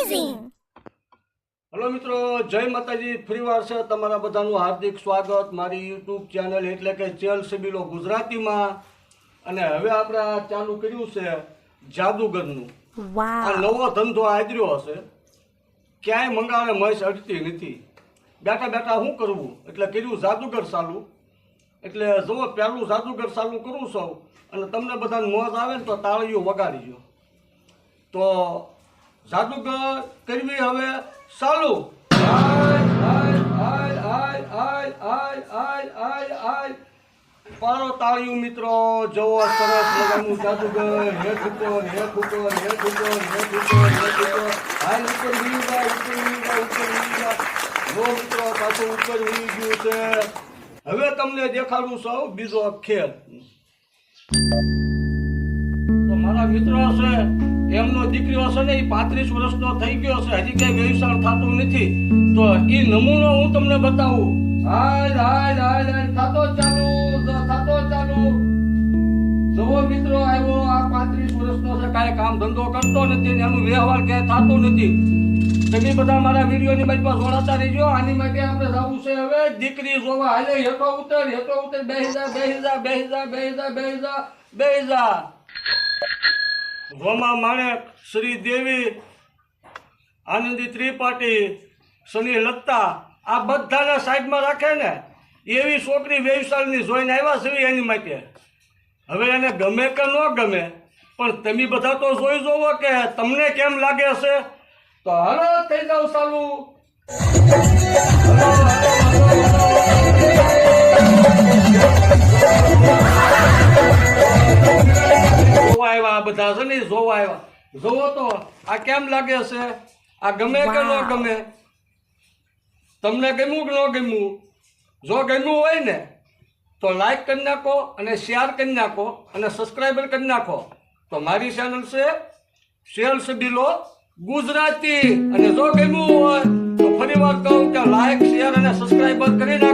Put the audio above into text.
Amazing! Hello મિત્રો, જય માતાજી. ફરીવાર છે તમારા બધાનું હાર્દિક સ્વાગત મારી યુટ્યુબ ચેનલ એટલે કે ચેલ સબીલો ગુજરાતીમાં. અને હવે આપણે આ ચાલુ કર્યું છે જાદુગરનું. આ Wow! નવો ધંધો આદર્યો હશે. ક્યાંય મંગાવે મહેશ અડતી નથી. બેઠા બેઠા શું કરવું એટલે કર્યું જાદુગર ચાલુ. એટલે જુઓ, પહેલું જાદુગર ચાલુ કરું છું અને તમને બધાને મોજ આવે ને તો તાળીઓ વગાડીજો. તો જાદુગર કરવી હવે ચાલુ. પારો તાળીયું મિત્રો, જવો સરસ મજાનું જાદુગર. હેઠ ઉપર હેઠ ઉપર હેઠ ઉપર હેઠ ઉપર હેઠ ઉપર હાલ ઉપર વીણી જાય, ઉપર વીણી જાય, ઉપર વીણી જાય. જો મિત્રો પાછું ઉપર વીણી ગયું છે. હવે તમને દેખાડું છું બીજો ખેલ. તો મારા મિત્રો છે, એમનો દીકરો છે ને, એ 35 વર્ષનો થઈ ગયો છે, હજી કઈ વ્યવસાય થતું નથી. તો એ નમૂનો હું તમને બતાવું. હાલ હાલ હાલ હાલ થતો ચાલુ. જુઓ મિત્રો, આવ્યો આ 35 વર્ષનો છે, કાંઈ કામ ધંધો કરતો નથી ને એનું વ્યવહાર ક્યાંય થતો નથી. તમે બધા મારા વિડીયોની બાજુ પર જોડાતા રહીજો. આની માટે આપણે જવું છે હવે દીકરી જોવા. હાલે હેઠો ઉતર બેહી જા બેહી જા બેહી જા બેહી જા બેહી જા બેહી જા. રોમા માણેક, શ્રી દેવી, આનંદી ત્રિપાઠી, સની લત્તા, આ બધાને સાઈડમાં રાખે ને એવી છોકરી વ્યવસાયની જોઈને આવ્યા છે એની માટે. હવે એને ગમે કે ન ગમે, પણ તમે બધા તો જોઈ જોવો કે તમને કેમ લાગે છે. તો હાલો થઈ જાવ ચાલુ. જોવા આવ્યા બધા છે ને, જોવા આવ્યા. જોવો તો આ કેમ લાગે છે, આ ગમે કે ન ગમે, તમને ગમ્યું કે ન ગમ્યું. જો ગમ્યું હોય ને તો લાઈક કરી નાખો અને શેર કરી નાખો અને સબસ્ક્રાઈબર કરી નાખો. તો મારી ચેનલ છે ચેલ સબીલો ગુજરાતી. અને જો ગમ્યું હોય તો ફરી વાર કહું કે લાઈક શેર અને સબસ્ક્રાઈબર કરી નાખો.